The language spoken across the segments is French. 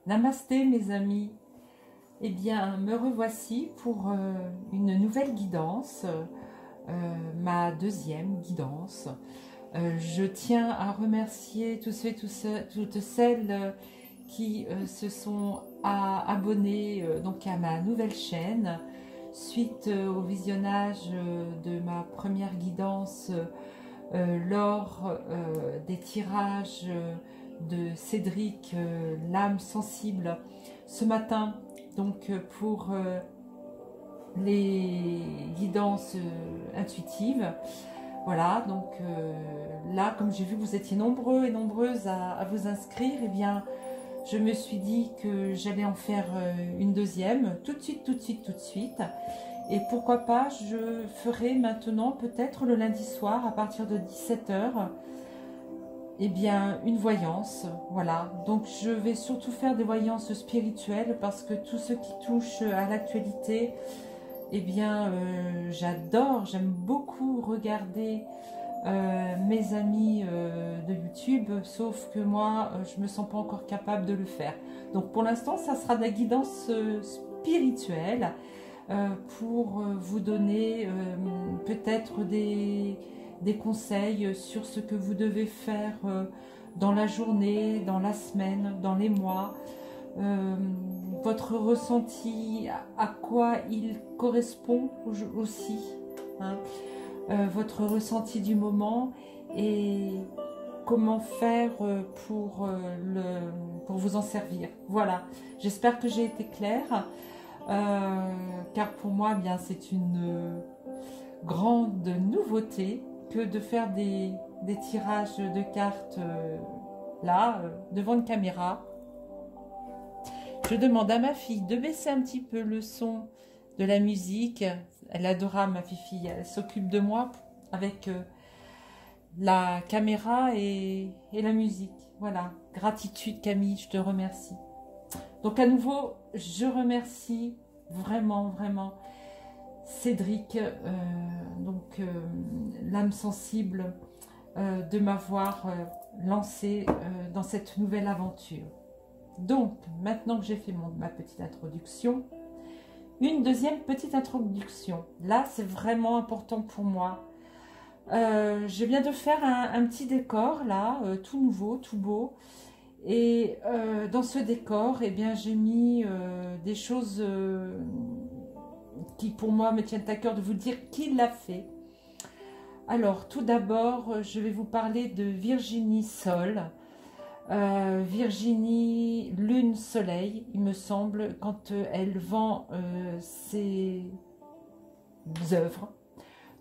Namasté mes amis, eh bien me revoici pour une nouvelle guidance, ma deuxième guidance. Je tiens à remercier tous ceux et toutes celles qui se sont abonnés donc à ma nouvelle chaîne suite au visionnage de ma première guidance lors des tirages de Cédric, l'âme sensible, ce matin, donc pour les guidances intuitives. Voilà, donc là, comme j'ai vu que vous étiez nombreux et nombreuses à vous inscrire, eh bien, je me suis dit que j'allais en faire une deuxième, tout de suite. Et pourquoi pas, je ferai maintenant, peut-être le lundi soir, à partir de 17 h, eh bien, une voyance. Voilà, donc je vais surtout faire des voyances spirituelles parce que tout ce qui touche à l'actualité, eh bien, j'adore, j'aime beaucoup regarder mes amis de YouTube, sauf que moi, je me sens pas encore capable de le faire. Donc pour l'instant, ça sera de la guidance spirituelle pour vous donner peut-être des conseils sur ce que vous devez faire dans la journée, dans la semaine, dans les mois. Votre ressenti, à quoi il correspond aussi, hein, votre ressenti du moment et comment faire pour vous en servir. Voilà, j'espère que j'ai été claire, car pour moi, eh bien, c'est une grande nouveauté que de faire des tirages de cartes là, devant une caméra. Je demande à ma fille de baisser un petit peu le son de la musique. Elle adora, ma fille, elle s'occupe de moi avec la caméra et la musique. Voilà, gratitude Camille, je te remercie. Donc à nouveau, je remercie vraiment Cédric, l'âme sensible, de m'avoir lancé dans cette nouvelle aventure. Donc, maintenant que j'ai fait ma petite introduction, une deuxième petite introduction. Là, c'est vraiment important pour moi. Je viens de faire un petit décor, là, tout nouveau, tout beau. Et dans ce décor, eh bien, j'ai mis des choses qui, pour moi, me tiennent à cœur de vous dire qui l'a fait. Alors, tout d'abord, je vais vous parler de Virginie Sol. Virginie Lune Soleil, il me semble, quand elle vend ses œuvres.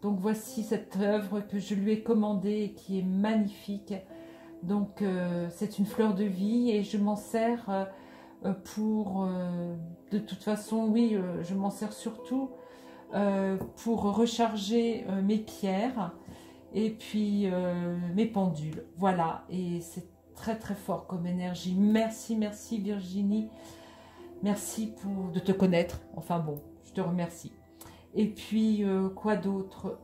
Donc voici cette œuvre que je lui ai commandée et qui est magnifique. Donc c'est une fleur de vie et je m'en sers pour, de toute façon, oui, je m'en sers surtout pour recharger mes pierres et puis mes pendules. Voilà, et c'est très fort comme énergie. Merci Virginie, merci de te connaître, enfin bon, je te remercie. Et puis quoi d'autre,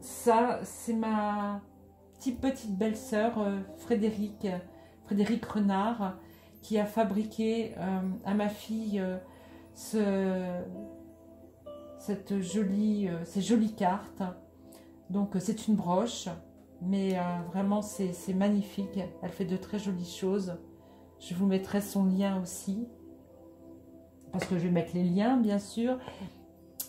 ça c'est ma petite belle-sœur Frédéric Renard qui a fabriqué à ma fille ces jolies cartes. Donc c'est une broche, mais vraiment c'est magnifique, elle fait de très jolies choses. Je vous mettrai son lien aussi, parce que je vais mettre les liens bien sûr.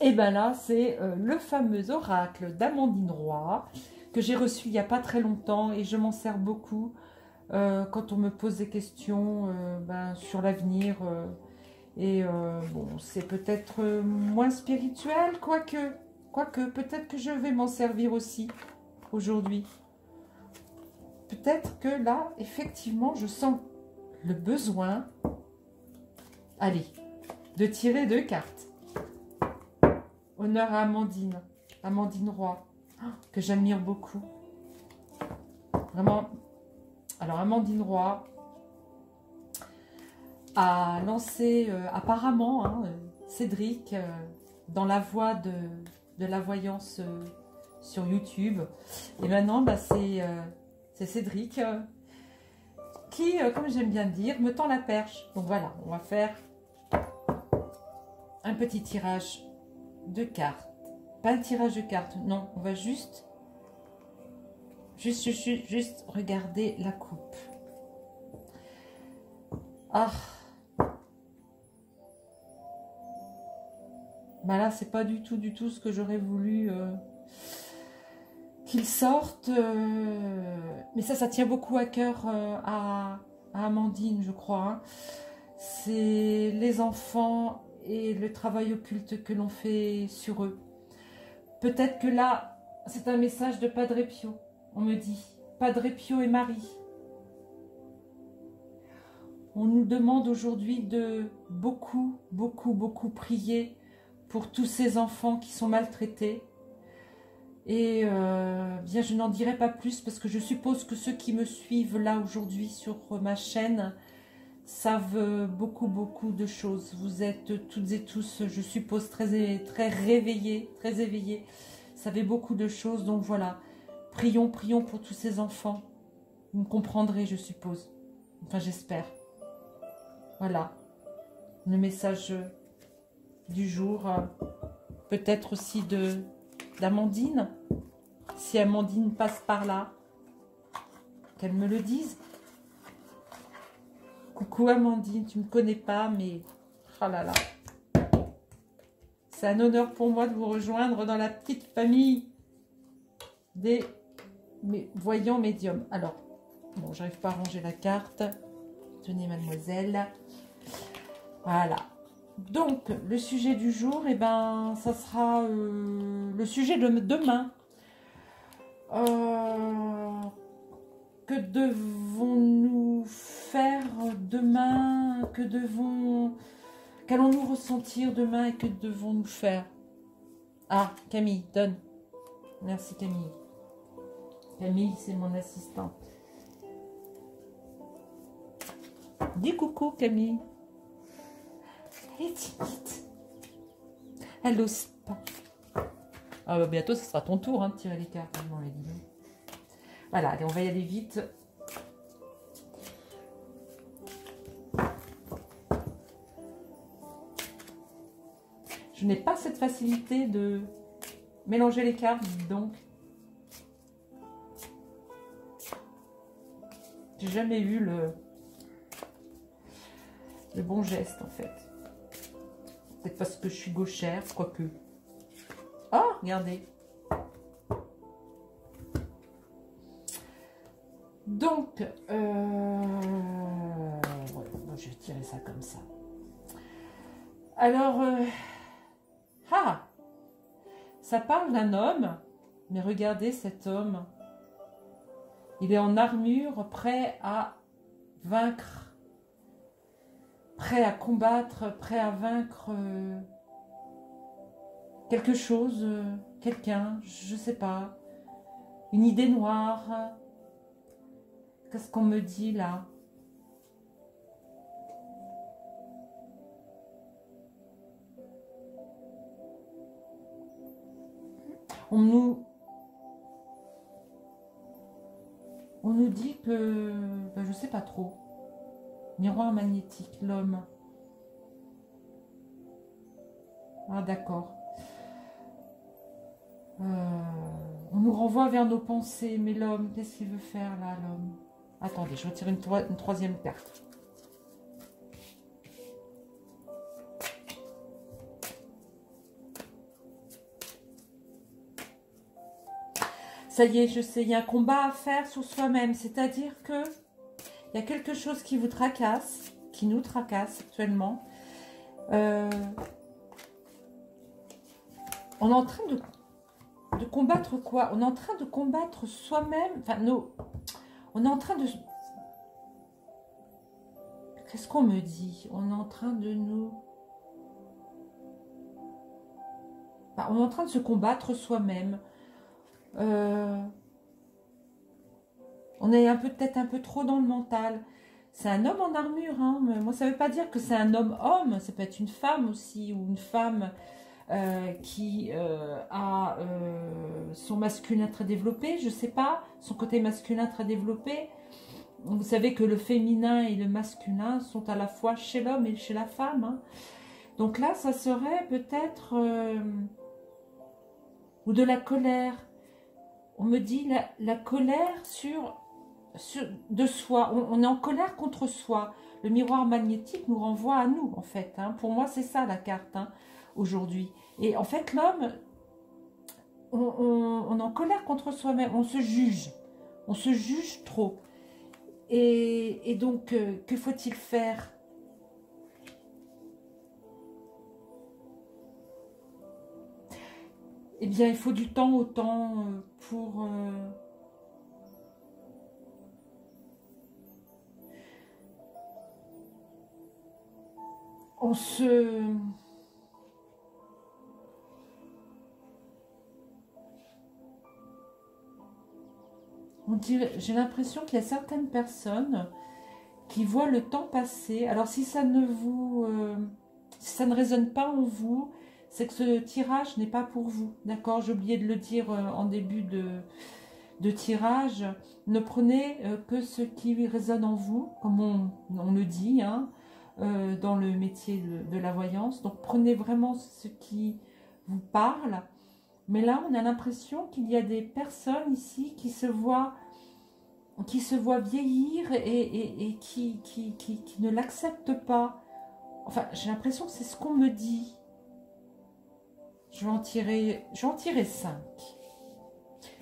Et bien là c'est le fameux oracle d'Amandine Roy que j'ai reçu il n'y a pas très longtemps et je m'en sers beaucoup quand on me pose des questions sur l'avenir. Bon, c'est peut-être moins spirituel, quoique peut-être que je vais m'en servir aussi aujourd'hui. Peut-être que là, effectivement, je sens le besoin, allez, de tirer 2 cartes. Honneur à Amandine Roy, que j'admire beaucoup. Vraiment. Alors, Amandine Roy a lancé apparemment Cédric dans la voie de la voyance sur YouTube. Et maintenant, c'est Cédric qui, comme j'aime bien dire, me tend la perche. Donc voilà, on va faire un petit tirage de cartes. Pas un tirage de cartes, non, on va juste regarder la coupe. Ah, bah là, c'est pas du tout ce que j'aurais voulu qu'il sorte. Mais ça tient beaucoup à cœur à Amandine, je crois. Hein. C'est les enfants et le travail occulte que l'on fait sur eux. Peut-être que là, c'est un message de Padre Pio. On me dit, Padre Pio et Marie. On nous demande aujourd'hui de beaucoup prier pour tous ces enfants qui sont maltraités. Et bien, je n'en dirai pas plus parce que je suppose que ceux qui me suivent là aujourd'hui sur ma chaîne savent beaucoup de choses. Vous êtes toutes et tous, je suppose, très réveillés, très éveillés. Vous savez beaucoup de choses, donc voilà. Prions pour tous ces enfants. Vous me comprendrez, je suppose. Enfin, j'espère. Voilà. Le message du jour. Peut-être aussi d'Amandine. Si Amandine passe par là, qu'elle me le dise. Coucou Amandine, tu ne me connais pas, mais oh là là. C'est un honneur pour moi de vous rejoindre dans la petite famille des voyants médiums. Alors, bon, j'arrive pas à ranger la carte. Tenez, mademoiselle. Voilà. Donc, le sujet du jour, eh ben, ça sera le sujet de demain. Que devons-nous faire demain? Qu'allons-nous ressentir demain et que devons-nous faire? Ah, Camille, donne. Merci Camille. Camille, c'est mon assistante. Dis coucou Camille. Elle est timide. Elle n'ose pas. Ah bah bientôt, ce sera ton tour hein, de tirer les cartes. Non, les dit. Voilà, allez, on va y aller vite. Je n'ai pas cette facilité de mélanger les cartes, donc. J'ai jamais eu le bon geste, en fait. Peut-être parce que je suis gauchère, quoique. Oh, regardez. Donc, ouais, je vais tirer ça comme ça. Alors, ça parle d'un homme, mais regardez cet homme. Il est en armure, prêt à vaincre, prêt à combattre, prêt à vaincre quelque chose, quelqu'un, je sais pas, une idée noire. Qu'est-ce qu'on me dit là? On nous dit que, ben, je sais pas trop, miroir magnétique, l'homme. Ah d'accord. On nous renvoie vers nos pensées, mais l'homme, qu'est-ce qu'il veut faire là, l'homme? Attendez, je retire une troisième carte. Ça y est, je sais, il y a un combat à faire sur soi-même. C'est-à-dire que il y a quelque chose qui vous tracasse, qui nous tracasse actuellement. On est en train de combattre quoi? On est en train de combattre soi-même. Enfin, on est en train de... Qu'est-ce qu'on me dit? On est en train de nous... Enfin, on est en train de se combattre soi-même. On est peut-être un peu trop dans le mental. C'est un homme en armure, hein, mais moi ça veut pas dire que c'est un homme-homme, ça peut être une femme aussi, ou une femme qui a son masculin très développé, je sais pas, son côté masculin très développé, vous savez que le féminin et le masculin sont à la fois chez l'homme et chez la femme. Hein. Donc là, ça serait peut-être... ou de la colère. On me dit la colère de soi. On est en colère contre soi. Le miroir magnétique nous renvoie à nous, en fait. Hein. Pour moi, c'est ça la carte, hein, aujourd'hui. Et en fait, l'homme, on est en colère contre soi-même. On se juge. On se juge trop. Et donc, que faut-il faire? Eh bien, il faut du temps au temps pour... on se... J'ai l'impression qu'il y a certaines personnes qui voient le temps passer. Alors, si ça ne vous... si ça ne résonne pas en vous, c'est que ce tirage n'est pas pour vous. D'accord? J'ai oublié de le dire en début de tirage. Ne prenez que ce qui résonne en vous, comme on le dit, hein, dans le métier de la voyance. Donc, prenez vraiment ce qui vous parle. Mais là, on a l'impression qu'il y a des personnes ici qui se voient vieillir et qui ne l'acceptent pas. Enfin, j'ai l'impression que c'est ce qu'on me dit. Je vais en tirer 5.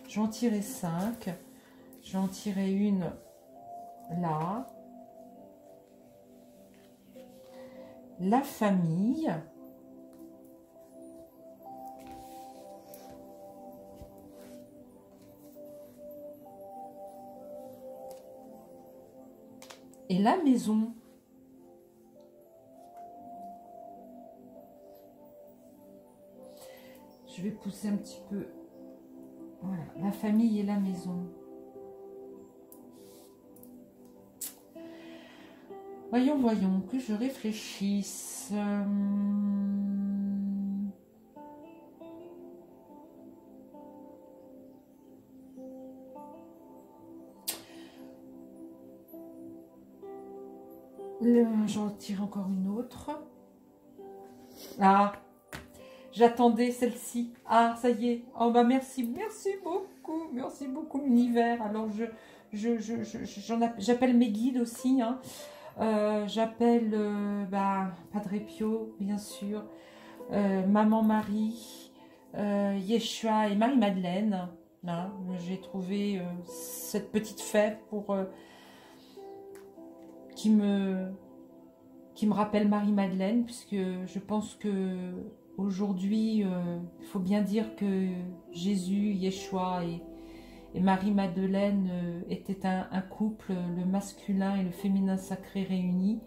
Je vais en tirer 5. Je vais en tirer une là. La famille. Et la maison. Je vais pousser un petit peu. Voilà, la famille et la maison. Voyons, que je réfléchisse. J'en tire encore une autre. Ah, j'attendais celle-ci. Ah, ça y est. Oh bah merci beaucoup l'univers. Alors j'appelle mes guides aussi. Hein. J'appelle Padre Pio, bien sûr, Maman Marie, Yeshua et Marie-Madeleine. Hein. J'ai trouvé cette petite fée pour qui me rappelle Marie-Madeleine, puisque je pense que aujourd'hui, il faut bien dire que Jésus, Yeshua et Marie-Madeleine étaient un couple, le masculin et le féminin sacré réunis.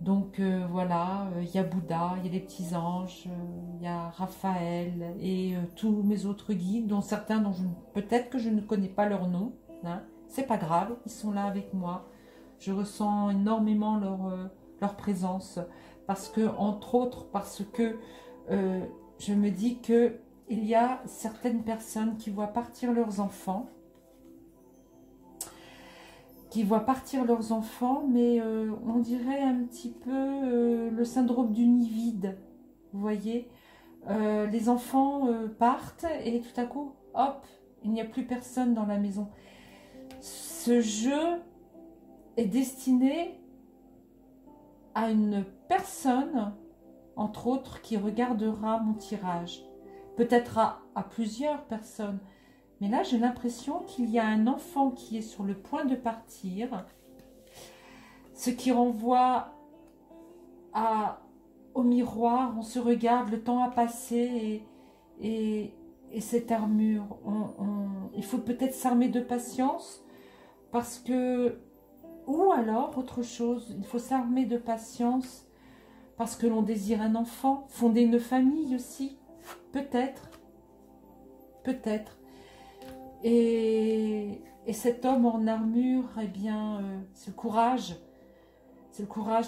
Donc voilà, il y a Bouddha, il y a les petits anges, il y a Raphaël et tous mes autres guides, dont certains dont peut-être que je ne connais pas leur nom. Hein. C'est pas grave, ils sont là avec moi. Je ressens énormément leur présence, parce que, entre autres, parce que je me dis que il y a certaines personnes qui voient partir leurs enfants, mais on dirait un petit peu le syndrome du nid vide, vous voyez, les enfants partent et tout à coup, hop, il n'y a plus personne dans la maison. Ce jeu est destiné à une personne, entre autres, qui regardera mon tirage. Peut-être à plusieurs personnes. Mais là, j'ai l'impression qu'il y a un enfant qui est sur le point de partir. Ce qui renvoie au miroir. On se regarde, le temps a passé et cette armure. Il faut peut-être s'armer de patience parce que... Ou alors, autre chose, il faut s'armer de patience parce que l'on désire un enfant, fonder une famille aussi, peut-être. Et cet homme en armure, eh bien, c'est le courage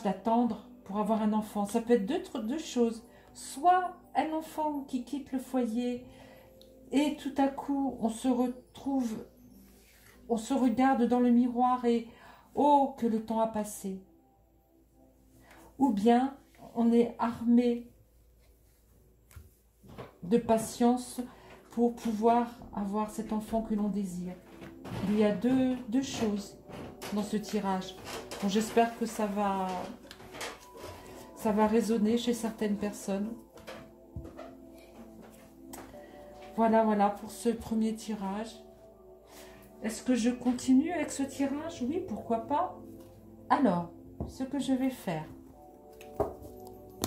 d'attendre pour avoir un enfant. Ça peut être deux choses, soit un enfant qui quitte le foyer et tout à coup, on se regarde dans le miroir et oh, que le temps a passé. Ou bien, on est armé de patience pour pouvoir avoir cet enfant que l'on désire. Il y a deux choses dans ce tirage. Bon, j'espère que ça va résonner chez certaines personnes. Voilà, voilà pour ce premier tirage. Est-ce que je continue avec ce tirage? Oui, pourquoi pas. Alors, ce que je vais faire.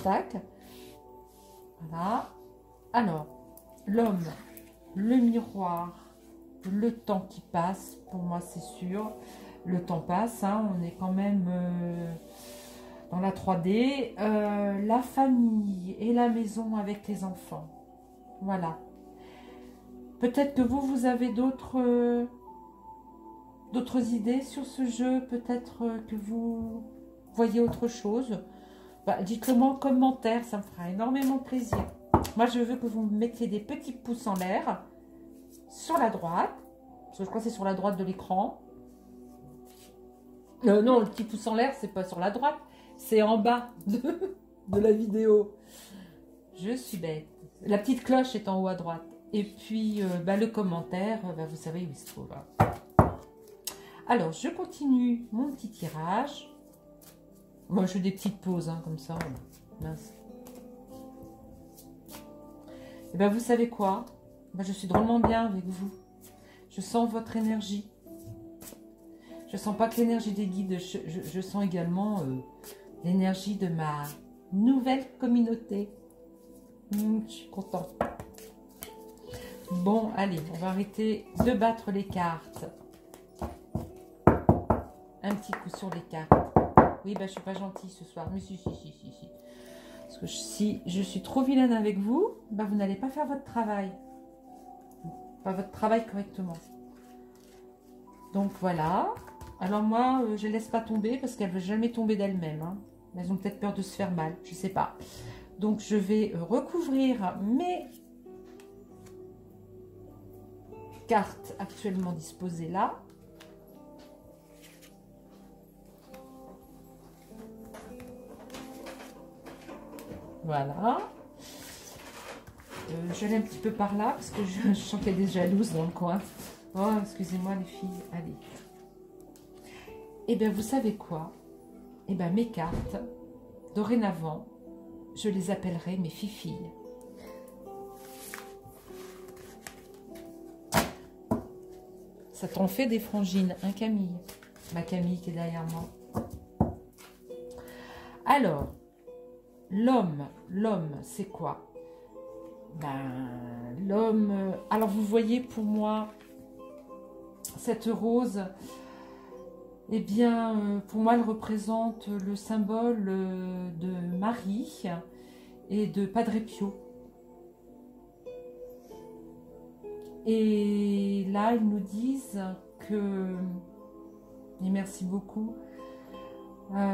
Tac. Voilà. Alors, l'homme, le miroir, le temps qui passe, pour moi c'est sûr. Le temps passe, hein, on est quand même dans la 3D. La famille et la maison avec les enfants. Voilà. Peut-être que vous avez d'autres idées sur ce jeu. Peut-être que vous voyez autre chose. Bah, dites-le moi en commentaire, ça me fera énormément plaisir. Moi, je veux que vous me mettiez des petits pouces en l'air sur la droite. Parce que je crois que c'est sur la droite de l'écran. Non, le petit pouce en l'air, c'est pas sur la droite. C'est en bas de la vidéo. Je suis bête. La petite cloche est en haut à droite. Et puis, le commentaire, vous savez où il se trouve. Alors, je continue mon petit tirage. Moi, je fais des petites pauses, hein, comme ça. Mince. Et bien, vous savez quoi? Je suis drôlement bien avec vous. Je sens votre énergie. Je sens pas que l'énergie des guides, je sens également l'énergie de ma nouvelle communauté. Je suis contente. Bon, allez, on va arrêter de battre les cartes. Un petit coup sur les cartes. Oui, je suis pas gentille ce soir. Mais si. Parce que si je suis trop vilaine avec vous, vous n'allez pas faire votre travail. Pas votre travail correctement. Donc voilà. Alors moi, je ne laisse pas tomber parce qu'elles ne veulent jamais tomber d'elles-mêmes. Hein. Elles ont peut-être peur de se faire mal. Je ne sais pas. Donc je vais recouvrir mes cartes actuellement disposées là. Voilà. Je l'ai un petit peu par là parce que je sens qu'il y a des jalouses dans le coin. Oh, excusez-moi les filles. Allez. Eh bien, vous savez quoi? Eh bien, mes cartes, dorénavant, je les appellerai mes filles. Ça t'en fait des frangines, hein, Camille? Ma Camille qui est derrière moi. Alors, l'homme, c'est quoi? L'homme... Alors, vous voyez, pour moi, cette rose... Eh bien, pour moi, elle représente le symbole de Marie et de Padre Pio. Et là, ils nous disent que, et merci beaucoup,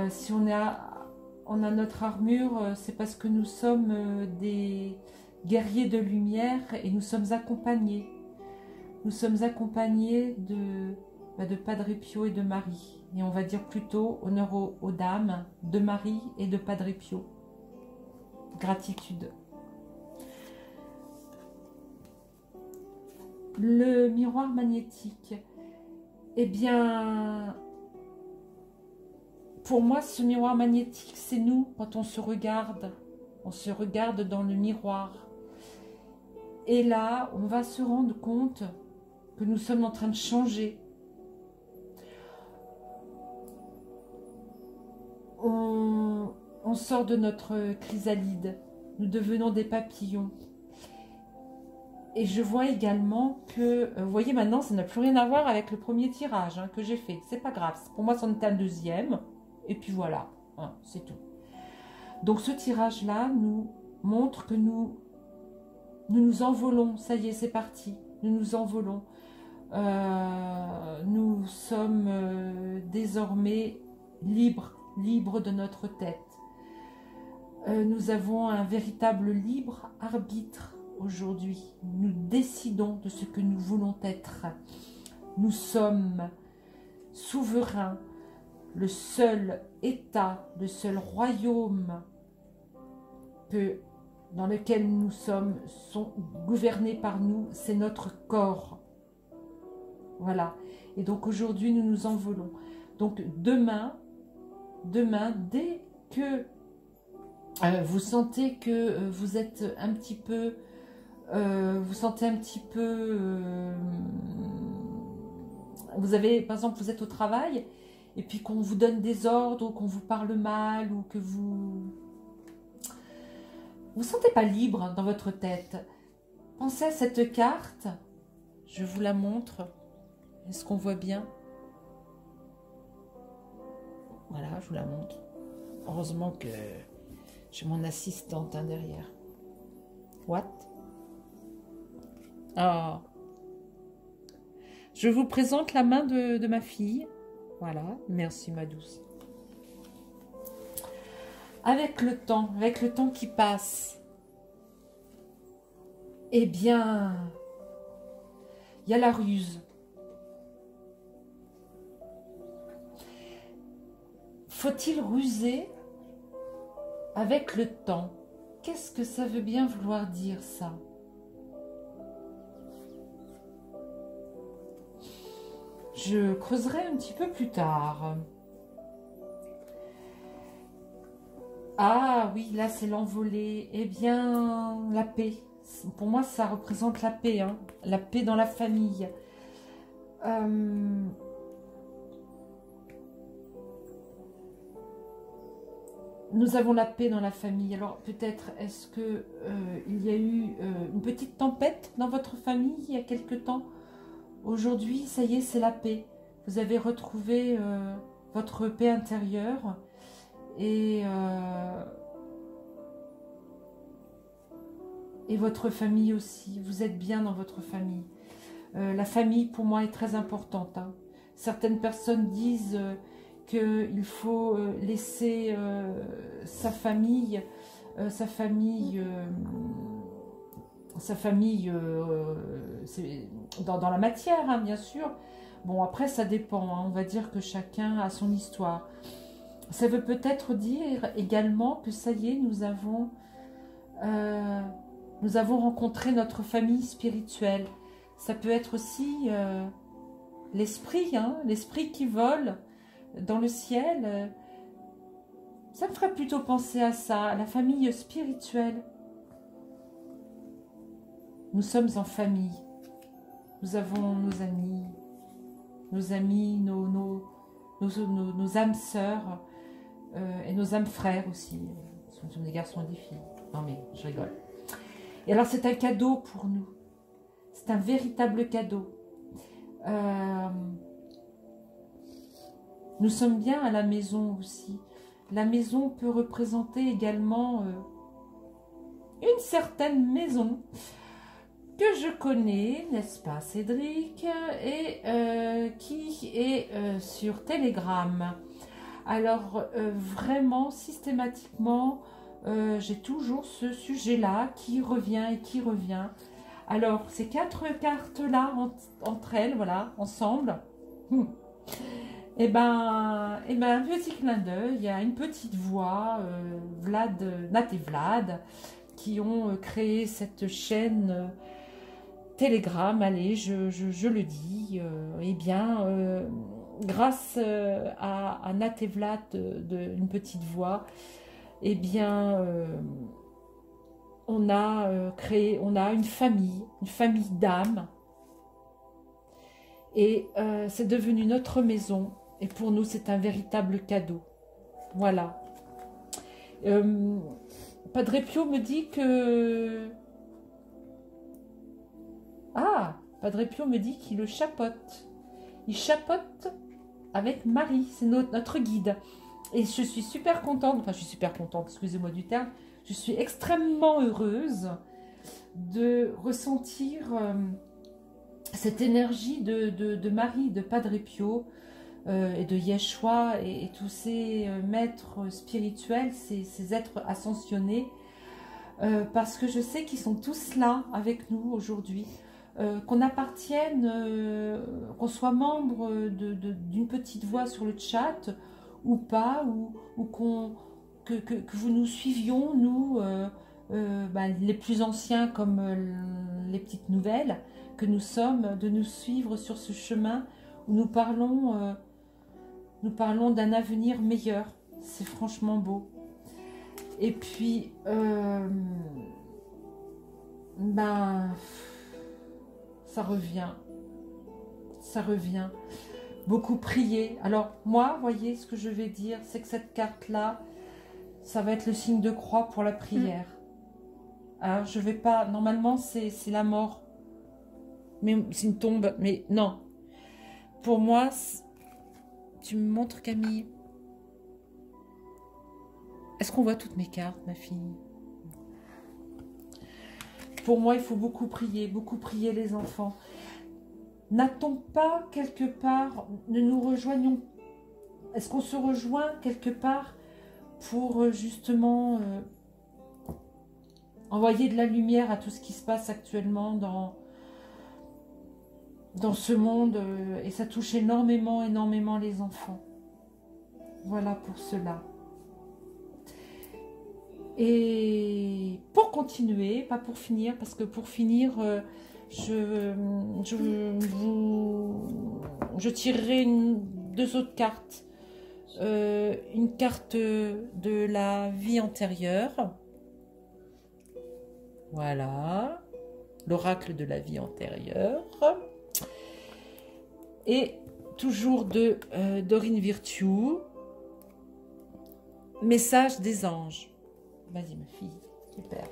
si on a notre armure, c'est parce que nous sommes des guerriers de lumière et nous sommes accompagnés. Nous sommes accompagnés de Padre Pio et de Marie. Et on va dire plutôt honneur aux dames de Marie et de Padre Pio. Gratitude. Le miroir magnétique. Eh bien, pour moi, ce miroir magnétique, c'est nous quand on se regarde. On se regarde dans le miroir. Et là, on va se rendre compte que nous sommes en train de changer. On sort de notre chrysalide, nous devenons des papillons. Et je vois également que, vous voyez maintenant, ça n'a plus rien à voir avec le premier tirage hein, que j'ai fait. C'est pas grave, pour moi, c'en est un deuxième. Et puis voilà, hein, c'est tout. Donc ce tirage-là nous montre que nous nous envolons. Ça y est, c'est parti. Nous nous envolons. Nous sommes désormais libres de notre tête. Nous avons un véritable libre arbitre aujourd'hui. Nous décidons de ce que nous voulons être. Nous sommes souverains. le seul État, le seul royaume dans lequel nous sommes, sont gouvernés par nous, c'est notre corps. Voilà. Et donc aujourd'hui, nous nous envolons. Donc demain, dès que vous sentez que vous êtes un petit peu, vous avez, par exemple, vous êtes au travail, et puis qu'on vous donne des ordres, ou qu'on vous parle mal, ou que vous sentez pas libre dans votre tête. Pensez à cette carte, je vous la montre. Est-ce qu'on voit bien? Voilà, je vous la montre. Heureusement que j'ai mon assistante derrière. What? Ah. Je vous présente la main de ma fille. Voilà, merci ma douce. Avec le temps qui passe, eh bien, il y a la ruse. Faut-il ruser avec le temps? Qu'est-ce que ça veut bien vouloir dire ça? Je creuserai un petit peu plus tard. Ah oui, là c'est l'envolée. Eh bien, la paix. Pour moi, ça représente la paix, hein. La paix dans la famille. Nous avons la paix dans la famille. Alors peut-être est-ce que il y a eu une petite tempête dans votre famille il y a quelque temps? Aujourd'hui, ça y est, c'est la paix. Vous avez retrouvé votre paix intérieure et votre famille aussi. Vous êtes bien dans votre famille. La famille, pour moi, est très importante, hein. Certaines personnes disent qu'il faut laisser sa famille c'est dans la matière, hein, bien sûr. Bon, après, ça dépend, hein. On va dire que chacun a son histoire. Ça veut peut-être dire également que ça y est, nous avons rencontré notre famille spirituelle. Ça peut être aussi l'esprit, hein, l'esprit qui vole dans le ciel. Ça me ferait plutôt penser à ça, à la famille spirituelle. Nous sommes en famille. Nous avons nos amis, nos âmes sœurs et nos âmes frères aussi. Ce sont des garçons et des filles. Non mais je rigole. Et alors c'est un cadeau pour nous. C'est un véritable cadeau. Nous sommes bien à la maison aussi. La maison peut représenter également une certaine maison que je connais, n'est-ce pas Cédric, et qui est sur Telegram. Alors vraiment systématiquement, j'ai toujours ce sujet-là qui revient et qui revient. Alors ces 4 cartes-là entre elles, voilà, ensemble, et ben un petit clin d'œil, il y a une petite voix, Nat et Vlad, qui ont créé cette chaîne Telegram, allez, je le dis, eh bien, grâce à Nat et Vlad une petite voix, eh bien, on a une famille d'âmes, et c'est devenu notre maison, et pour nous, c'est un véritable cadeau. Voilà. Padre Pio me dit que... Ah, Padre Pio me dit qu'il le chapote. Il chapote avec Marie, c'est notre guide. Et je suis super contente, enfin je suis super contente, excusez-moi du terme, je suis extrêmement heureuse de ressentir cette énergie de Marie, de Padre Pio et de Yeshua et tous ces maîtres spirituels, ces êtres ascensionnés, parce que je sais qu'ils sont tous là avec nous aujourd'hui. Qu'on appartienne, qu'on soit membre d'une petite voix sur le chat ou pas, ou que vous nous suivions, nous, les plus anciens comme les petites nouvelles, que nous sommes, de nous suivre sur ce chemin où nous parlons d'un avenir meilleur. C'est franchement beau. Et puis, ça revient. Ça revient. Beaucoup prier. Alors, moi, voyez, ce que je vais dire, c'est que cette carte-là, ça va être le signe de croix pour la prière. Alors, je vais pas... Normalement, c'est la mort. Mais c'est une tombe. Mais non. Pour moi, tu me montres, Camille. Est-ce qu'on voit toutes mes cartes, ma fille? Pour moi, il faut beaucoup prier les enfants. N'a-t-on pas quelque part, ne nous rejoignons, est-ce qu'on se rejoint quelque part pour justement envoyer de la lumière à tout ce qui se passe actuellement dans ce monde et ça touche énormément les enfants. Voilà pour cela. Et pour continuer, pas pour finir, parce que pour finir, je tirerai deux autres cartes. Une carte de la vie antérieure. Voilà. L'oracle de la vie antérieure. Et toujours de Dorine Virtue. Message des anges. Vas-y ma fille, super.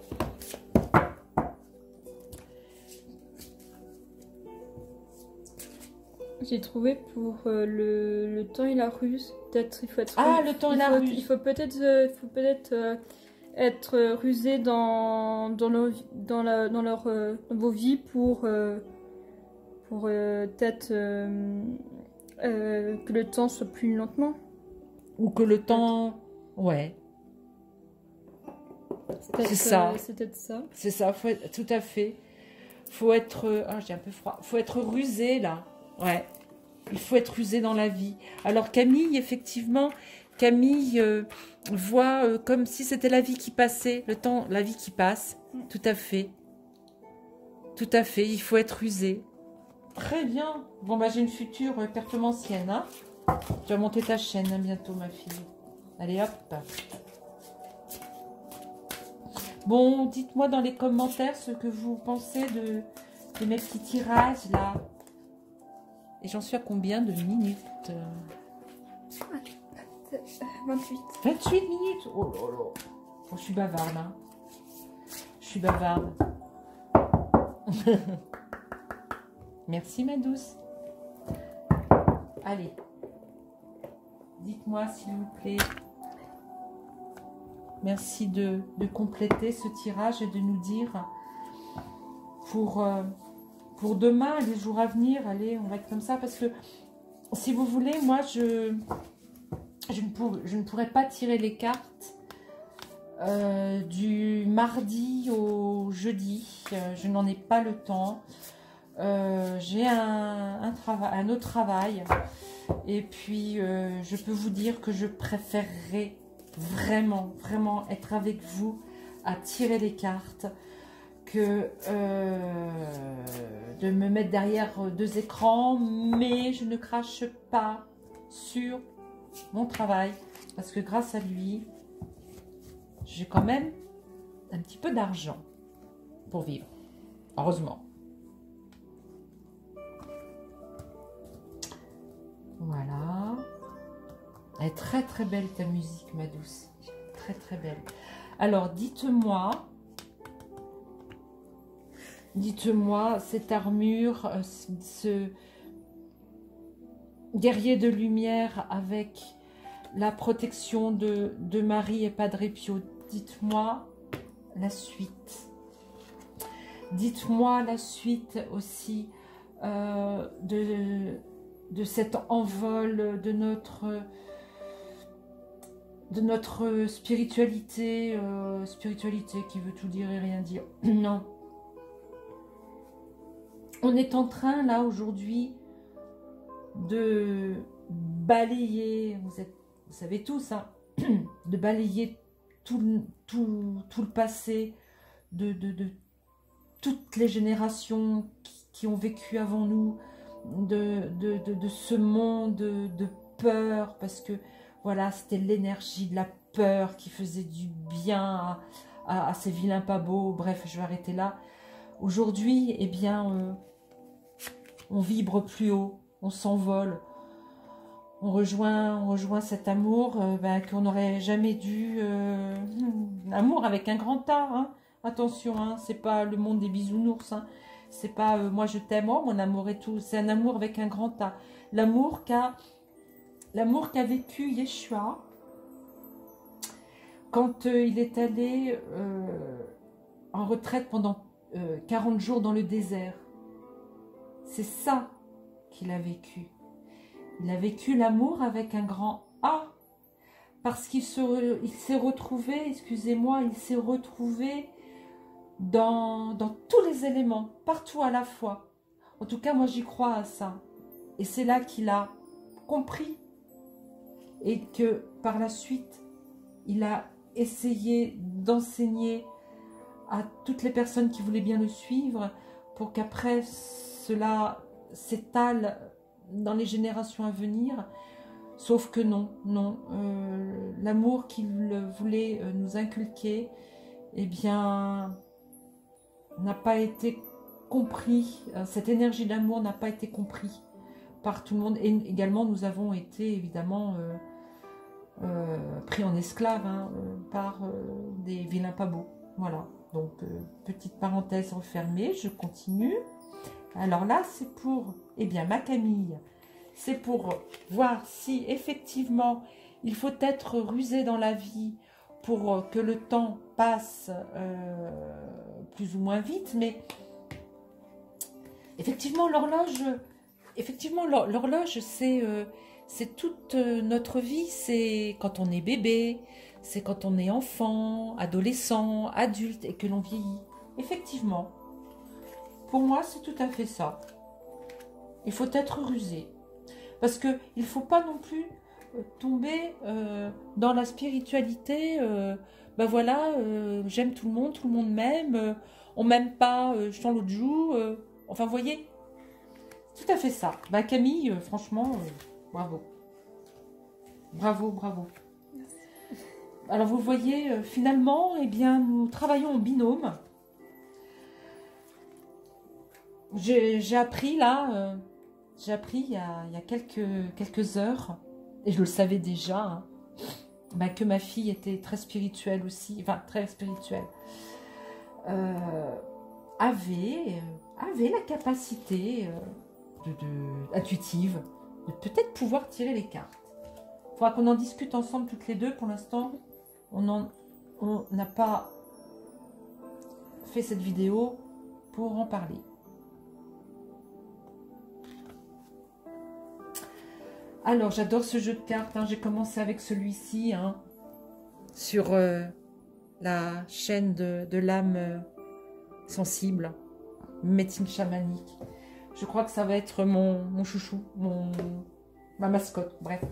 J'ai trouvé pour le temps et la ruse. Peut-être il faut être. Ah, le temps et la ruse. Il faut peut-être être rusé dans vos vies pour peut-être que le temps soit plus lentement. Ou que le temps, ouais. C'est ça. C'est peut-être ça. C'est ça, tout à fait. Faut être... Ah, j'ai un peu froid. Faut être rusé, là. Ouais. Il faut être rusé dans la vie. Alors, Camille, effectivement, Camille voit comme si c'était la vie qui passait, le temps, la vie qui passe. Tout à fait. Tout à fait. Il faut être rusé. Très bien. Bon, j'ai une future performancienne, hein. Tu vas monter ta chaîne hein, bientôt, ma fille. Allez, hop. Bon, dites-moi dans les commentaires ce que vous pensez de mes petits tirages, là. Et j'en suis à combien de minutes 28. 28 minutes. Oh là là. Oh, je suis bavarde, hein. Je suis bavarde. Merci, ma douce. Allez. Dites-moi, s'il vous plaît. Merci de compléter ce tirage et de nous dire pour demain, les jours à venir, allez, on va être comme ça parce que si vous voulez, moi je ne pourrais pas tirer les cartes du mardi au jeudi. Je n'en ai pas le temps. J'ai un autre travail et puis je peux vous dire que je préférerais vraiment être avec vous à tirer les cartes que de me mettre derrière deux écrans, mais je ne crache pas sur mon travail parce que grâce à lui j'ai quand même un petit peu d'argent pour vivre, heureusement. Voilà. Elle est très très belle ta musique, ma douce. Très très belle. Alors, dites-moi, cette armure, ce guerrier de lumière avec la protection de Marie et Padre Pio. Dites-moi la suite. Dites-moi la suite aussi de cet envol de notre spiritualité, spiritualité qui veut tout dire et rien dire. Non. On est en train, là, aujourd'hui, de balayer, vous savez tous, hein, de balayer tout le passé, de toutes les générations qui ont vécu avant nous, de ce monde de peur, parce que voilà, c'était l'énergie de la peur qui faisait du bien à ces vilains pas beaux. Bref, je vais arrêter là. Aujourd'hui, eh bien, on vibre plus haut, on s'envole, on rejoint cet amour qu'on n'aurait jamais dû... amour avec un grand A, hein. Attention, hein, c'est pas le monde des bisounours, hein. C'est pas moi je t'aime, oh, mon amour et tout. C'est un amour avec un grand A. L'amour qu'a vécu Yeshua quand il est allé en retraite pendant 40 jours dans le désert. C'est ça qu'il a vécu. Il a vécu l'amour avec un grand A. Parce qu'il s'est retrouvé, excusez-moi, il s'est retrouvé dans tous les éléments, partout à la fois. En tout cas, moi j'y crois à ça. Et c'est là qu'il a compris. Et que par la suite, il a essayé d'enseigner à toutes les personnes qui voulaient bien le suivre pour qu'après cela s'étale dans les générations à venir. Sauf que non, l'amour qu'il voulait nous inculquer, eh bien, n'a pas été compris. Cette énergie d'amour n'a pas été comprise par tout le monde. Et également, nous avons été évidemment pris en esclaves par des vilains pas beaux. Voilà, donc petite parenthèse refermée, je continue. Alors là, c'est pour, eh bien, ma Camille, c'est pour voir si effectivement il faut être rusé dans la vie pour que le temps passe plus ou moins vite, mais effectivement l'horloge, c'est toute notre vie, c'est quand on est bébé, c'est quand on est enfant, adolescent, adulte et que l'on vieillit. Effectivement, pour moi c'est tout à fait ça. Il faut être rusé. Parce qu'il ne faut pas non plus tomber dans la spiritualité. Ben voilà, j'aime tout le monde m'aime. On m'aime pas, je tends l'autre joue. Enfin, vous voyez, tout à fait ça. Ben, Camille, franchement, bravo. Bravo, bravo. Merci. Alors, vous voyez, finalement, eh bien, nous travaillons en binôme. J'ai appris là... J'ai appris il y a quelques heures, et je le savais déjà, hein, que ma fille était très spirituelle aussi, enfin très spirituelle, avait la capacité intuitive de peut-être pouvoir tirer les cartes. Il faudra qu'on en discute ensemble toutes les deux. Pour l'instant, on n'a pas fait cette vidéo pour en parler. Alors, j'adore ce jeu de cartes. Hein. J'ai commencé avec celui-ci sur la chaîne de l'âme sensible, médecine chamanique. Je crois que ça va être mon chouchou, ma mascotte, bref.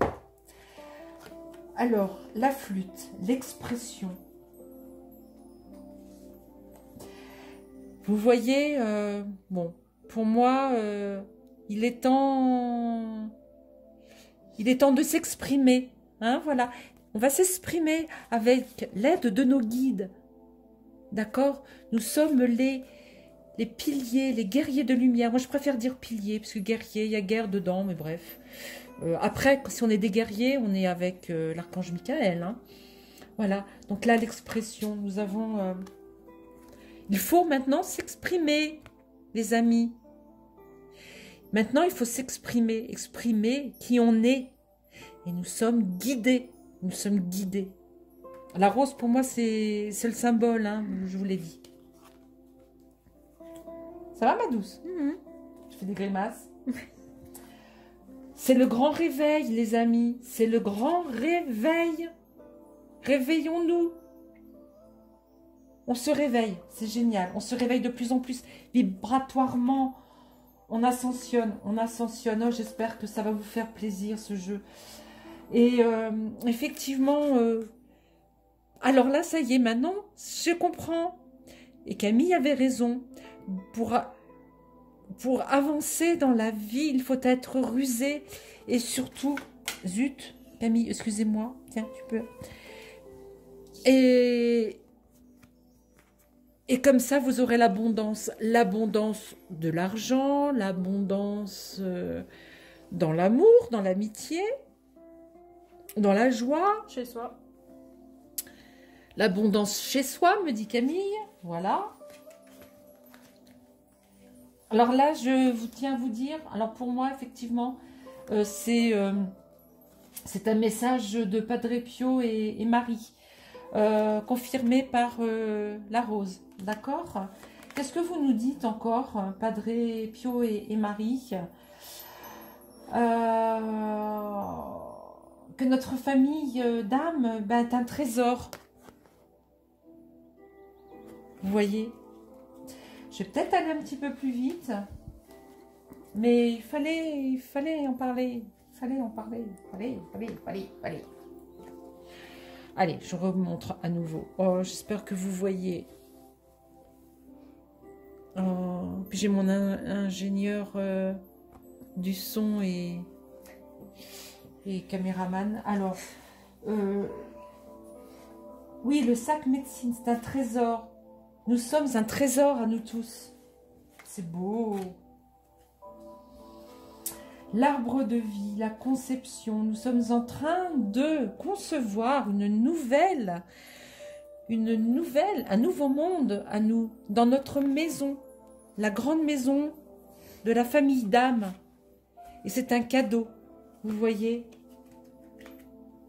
Alors, la flûte, l'expression. Vous voyez, bon, pour moi, il est temps de s'exprimer, hein, voilà. On va s'exprimer avec l'aide de nos guides, d'accord? Nous sommes les piliers, les guerriers de lumière. Moi, je préfère dire piliers, parce que guerrier, il y a guerre dedans, mais bref. Après, si on est des guerriers, on est avec l'archange Michael, hein. Voilà, donc là, l'expression, nous avons... Il faut maintenant s'exprimer, les amis. Maintenant, il faut s'exprimer, exprimer qui on est. Et nous sommes guidés. Nous sommes guidés. La rose, pour moi, c'est le symbole, hein, je vous l'ai dit. Ça va, ma douce? Je fais des grimaces. C'est le grand réveil, les amis. C'est le grand réveil. Réveillons-nous. On se réveille, c'est génial. On se réveille de plus en plus vibratoirement. On ascensionne, on ascensionne. Oh, j'espère que ça va vous faire plaisir, ce jeu. Et effectivement, alors là, ça y est, maintenant, je comprends. Et Camille avait raison. Pour avancer dans la vie, il faut être rusé. Et surtout, zut, Camille, excusez-moi, tiens, tu peux. Et comme ça, vous aurez l'abondance. L'abondance de l'argent, l'abondance dans l'amour, dans l'amitié, dans la joie. Chez soi. L'abondance chez soi, me dit Camille. Voilà. Alors là, je vous tiens à vous dire, alors pour moi, effectivement, c'est un message de Padre Pio et Marie, confirmé par la Rose, d'accord? Qu'est-ce que vous nous dites encore, Padre Pio et Marie? Que notre famille d'âme est un trésor. Vous voyez? Je vais peut-être aller un petit peu plus vite, mais il fallait en parler. Il fallait en parler. Fallait. Allez, je remontre à nouveau. Oh, j'espère que vous voyez. Oh, puis j'ai mon ingénieur du son et caméraman. Alors, oui, le sac médecine, c'est un trésor. Nous sommes un trésor à nous tous. C'est beau. L'arbre de vie, la conception. Nous sommes en train de concevoir un nouveau monde à nous, dans notre maison, la grande maison de la famille d'âme. Et c'est un cadeau, vous voyez.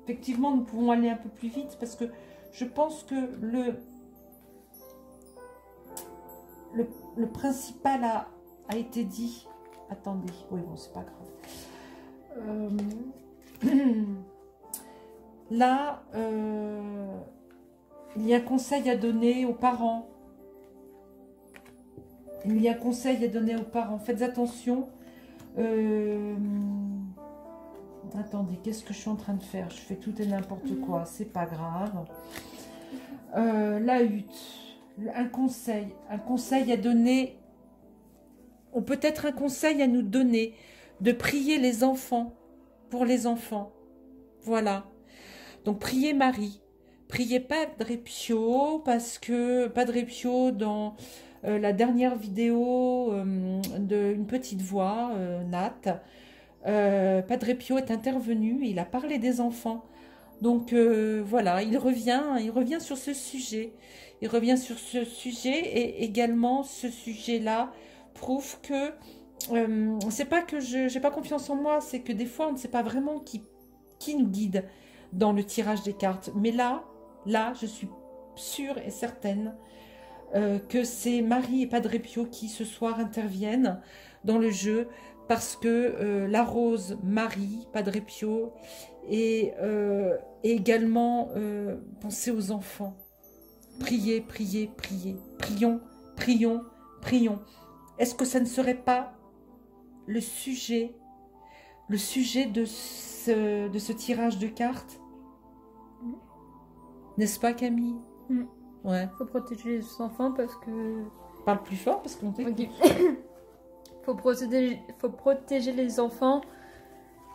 Effectivement, nous pouvons aller un peu plus vite parce que je pense que le principal a été dit. Attendez, oui, bon, c'est pas grave. Là, il y a un conseil à donner aux parents. Il y a un conseil à donner aux parents. Faites attention. Attendez, qu'est-ce que je suis en train de faire? Je fais tout et n'importe quoi. C'est pas grave. La hutte. Un conseil à donner, ou peut-être un conseil à nous donner, de prier les enfants, pour les enfants. Voilà. Donc, priez Marie, priez Padre Pio, parce que Padre Pio, dans la dernière vidéo d'une petite voix, Nat, Padre Pio est intervenu, il a parlé des enfants. Donc, voilà, il revient sur ce sujet. Il revient sur ce sujet et également ce sujet-là prouve que c'est pas que je n'ai pas confiance en moi, c'est que des fois on ne sait pas vraiment qui nous guide dans le tirage des cartes. Mais là, je suis sûre et certaine que c'est Marie et Padre Pio qui ce soir interviennent dans le jeu parce que la Rose, Marie, Padre Pio et également penser aux enfants. Priez, priez, priez. Prions, prions, prions. Est-ce que ça ne serait pas le sujet de ce tirage de cartes? N'est-ce pas, Camille? Ouais. Faut protéger les enfants parce que... Parle plus fort parce qu'on t'écoute. Okay. Faut protéger les enfants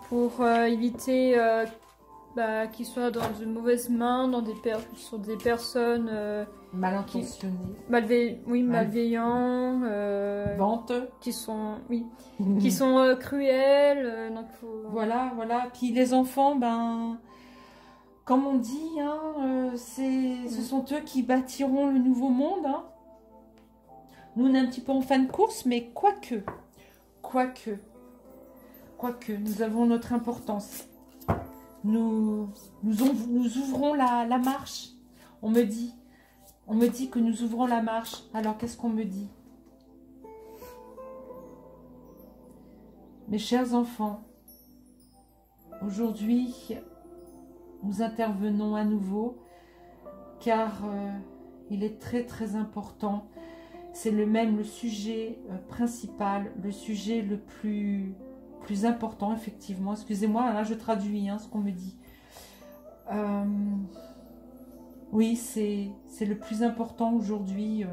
pour éviter... qu'ils soient dans de mauvaises mains, sur des personnes mal intentionnées, malveillants, venteux, qui sont cruels. Donc voilà. Puis les enfants, comme on dit, ce sont eux qui bâtiront le nouveau monde. Hein. Nous, on est un petit peu en fin de course, mais quoique, nous avons notre importance. Nous ouvrons la marche. On me dit que nous ouvrons la marche. Alors, qu'est-ce qu'on me dit? Mes chers enfants, aujourd'hui, nous intervenons à nouveau, car il est très très important. C'est le sujet principal, le sujet le plus plus important, effectivement. Excusez-moi, là je traduis ce qu'on me dit. Oui, c'est le plus important aujourd'hui,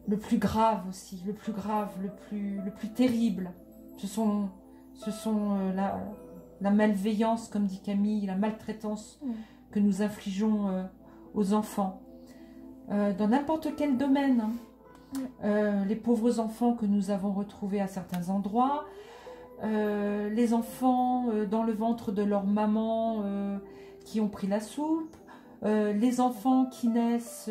le plus grave aussi, le plus grave, le plus terrible. Ce sont la malveillance, comme dit Camille, la maltraitance que nous infligeons aux enfants. Dans n'importe quel domaine, les pauvres enfants que nous avons retrouvés à certains endroits, les enfants dans le ventre de leur maman qui ont pris la soupe, les enfants qui naissent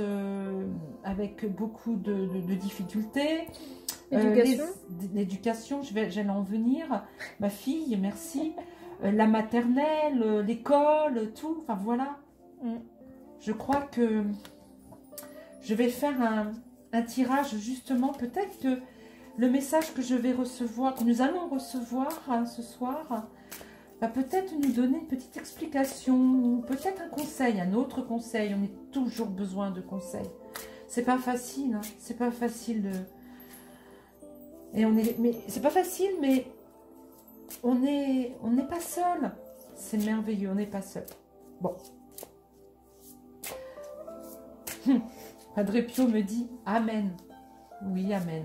avec beaucoup de difficultés, l'éducation, j'allais en venir, ma fille, merci, la maternelle, l'école, tout, enfin voilà. Je crois que je vais faire un tirage justement, peut-être que le message que je vais recevoir, que nous allons recevoir ce soir, va peut-être nous donner une petite explication, ou peut-être un conseil, un autre conseil. On a toujours besoin de conseils. C'est pas facile, c'est pas facile de... Mais c'est pas facile, mais on n'est pas seul. C'est merveilleux, on n'est pas seul. Bon. Padre Pio me dit Amen. Oui, Amen.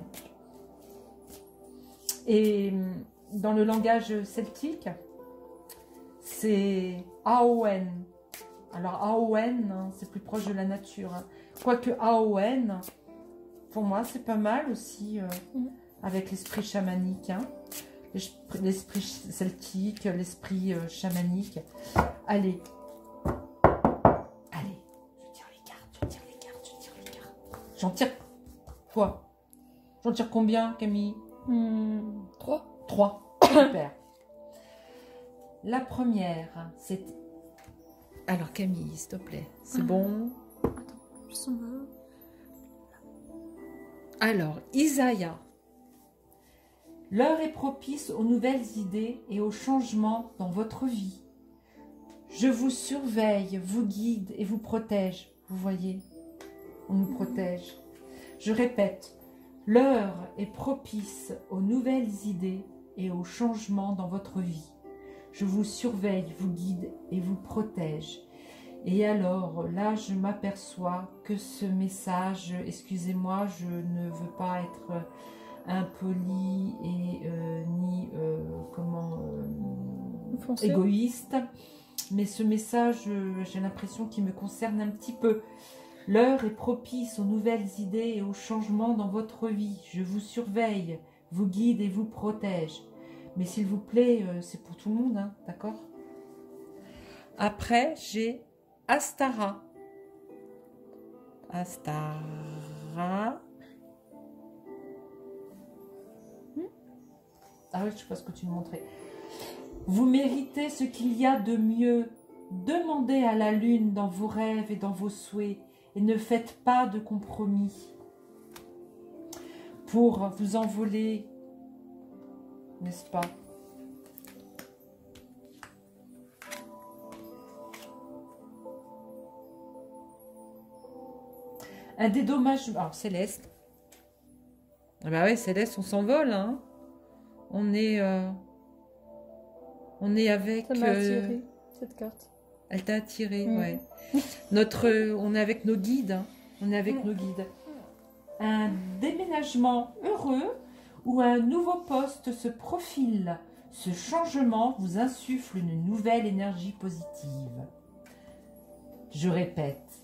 Et dans le langage celtique, c'est Aowen. Alors Aowen, c'est plus proche de la nature. Quoique Aowen, pour moi, c'est pas mal aussi avec l'esprit chamanique. L'esprit celtique, l'esprit chamanique. Allez. Allez. Je tire les cartes. J'en tire quoi? J'en tire combien, Camille? 3. 3. Super. La première, c'est... Alors Camille, s'il te plaît, c'est bon? Attends, je sens mal. Alors, Isaïe. L'heure est propice aux nouvelles idées et aux changements dans votre vie. Je vous surveille, vous guide et vous protège. Vous voyez, on nous protège. Je répète, l'heure est propice aux nouvelles idées et aux changements dans votre vie. Je vous surveille, vous guide et vous protège. Et alors, là, je m'aperçois que ce message, excusez-moi, je ne veux pas être impoli et ni égoïste, mais ce message, j'ai l'impression qu'il me concerne un petit peu. L'heure est propice aux nouvelles idées et aux changements dans votre vie. Je vous surveille, vous guide et vous protège. Mais s'il vous plaît, c'est pour tout le monde, d'accord? Après, j'ai Astara. Astara. Ah oui, je sais pas ce que tu me montrais. Vous méritez ce qu'il y a de mieux. Demandez à la lune dans vos rêves et dans vos souhaits et ne faites pas de compromis pour vous envoler, n'est-ce pas? Un dédommagement. Alors, Céleste. Ah bah ouais, Céleste, on s'envole, hein. On est avec... Ça m'a attiré, cette carte. Elle t'a attiré, ouais. On est avec nos guides. On est avec nos guides. Un déménagement heureux où un nouveau poste se profile. Ce changement vous insuffle une nouvelle énergie positive. Je répète,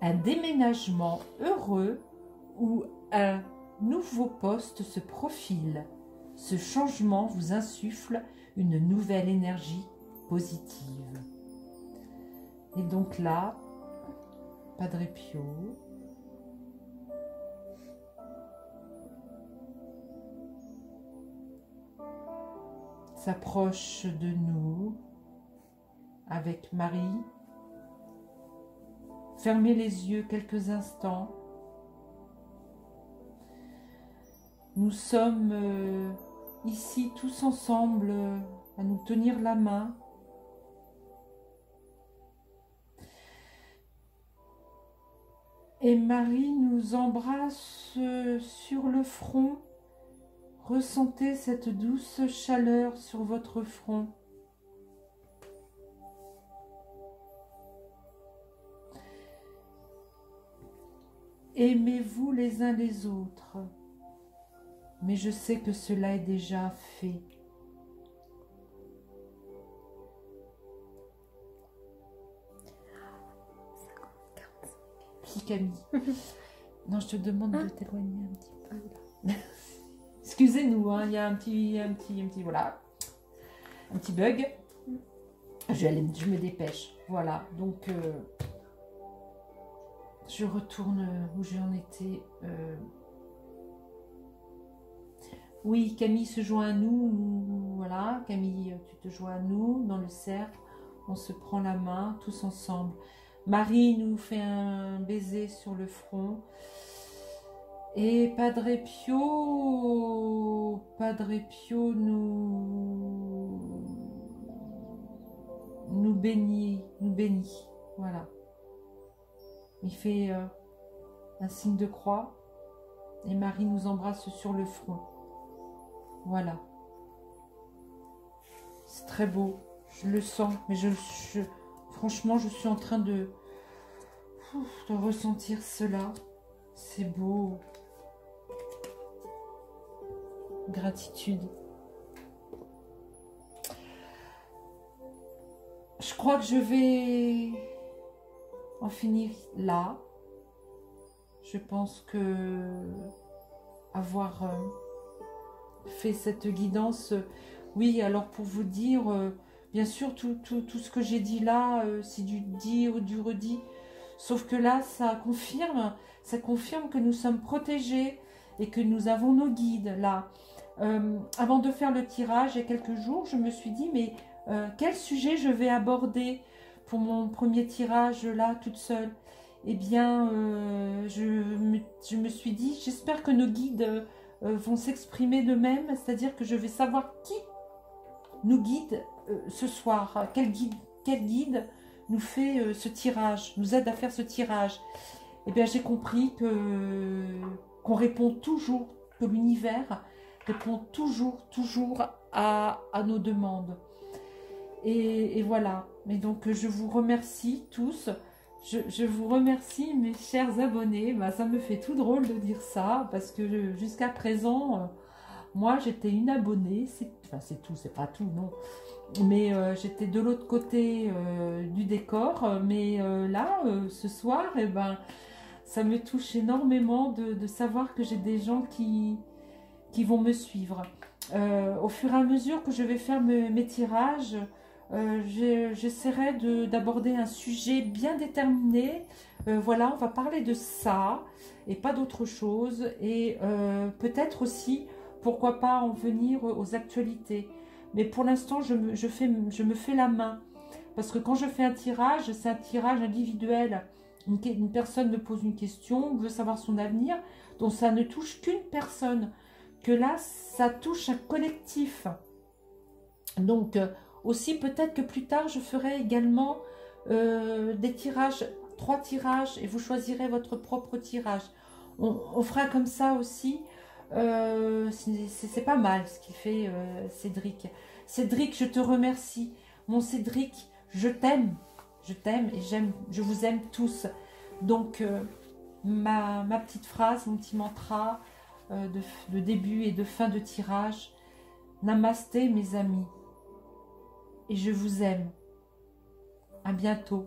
un déménagement heureux où un nouveau poste se profile. Ce changement vous insuffle une nouvelle énergie positive. Et donc là, Padre Pio s'approche de nous avec Marie. Fermez les yeux quelques instants. Nous sommes ici tous ensemble à nous tenir la main. Et Marie nous embrasse sur le front, Ressentez cette douce chaleur sur votre front. Aimez-vous les uns les autres, mais je sais que cela est déjà fait. Puis Camille, non, je te demande de t'éloigner un petit peu là. Excusez-nous, hein, il y a un petit, voilà, un petit bug. Je me dépêche, voilà. Donc, je retourne où j'en étais. Oui, Camille se joint à nous, voilà. Camille, tu te joins à nous dans le cercle. On se prend la main tous ensemble. Marie nous fait un baiser sur le front. Et Padre Pio nous bénit, voilà. Il fait un signe de croix et Marie nous embrasse sur le front. Voilà. C'est très beau, je le sens, mais franchement, je suis en train de ressentir cela. C'est beau. Gratitude. Je crois que je vais en finir là. Je pense que avoir fait cette guidance, oui, alors pour vous dire, bien sûr, tout ce que j'ai dit là, c'est du dit ou du redit. Sauf que là, ça confirme que nous sommes protégés et que nous avons nos guides là. Avant de faire le tirage, il y a quelques jours, je me suis dit, mais quel sujet je vais aborder pour mon premier tirage là, toute seule? Eh bien, je me suis dit, j'espère que nos guides vont s'exprimer d'eux-mêmes, c'est-à-dire que je vais savoir qui nous guide ce soir, quel guide nous fait ce tirage, nous aide à faire ce tirage. Eh bien, j'ai compris qu'on répond toujours, que l'univers répond toujours à nos demandes. Et voilà. Mais donc, je vous remercie tous. Je vous remercie, mes chers abonnés. Bah, ça me fait tout drôle de dire ça, parce que jusqu'à présent, moi, j'étais une abonnée. C'est tout, c'est pas tout, non. Mais j'étais de l'autre côté du décor. Mais là, ce soir, eh ben, ça me touche énormément de savoir que j'ai des gens qui vont me suivre. Au fur et à mesure que je vais faire mes tirages, j'essaierai d'aborder un sujet bien déterminé. Voilà, on va parler de ça et pas d'autre chose. Et peut-être aussi, pourquoi pas en venir aux actualités. Mais pour l'instant, je me fais la main. Parce que quand je fais un tirage, c'est un tirage individuel. Une personne me pose une question, veut savoir son avenir, donc ça ne touche qu'une personne. Que là, ça touche un collectif. Donc, aussi peut-être que plus tard, je ferai également des tirages, 3 tirages, et vous choisirez votre propre tirage. On fera comme ça aussi. C'est pas mal ce qu'il fait Cédric. Cédric, je te remercie. Mon Cédric, je t'aime et je vous aime tous. Donc, ma petite phrase, mon petit mantra de début et de fin de tirage. Namasté mes amis. Et je vous aime. À bientôt.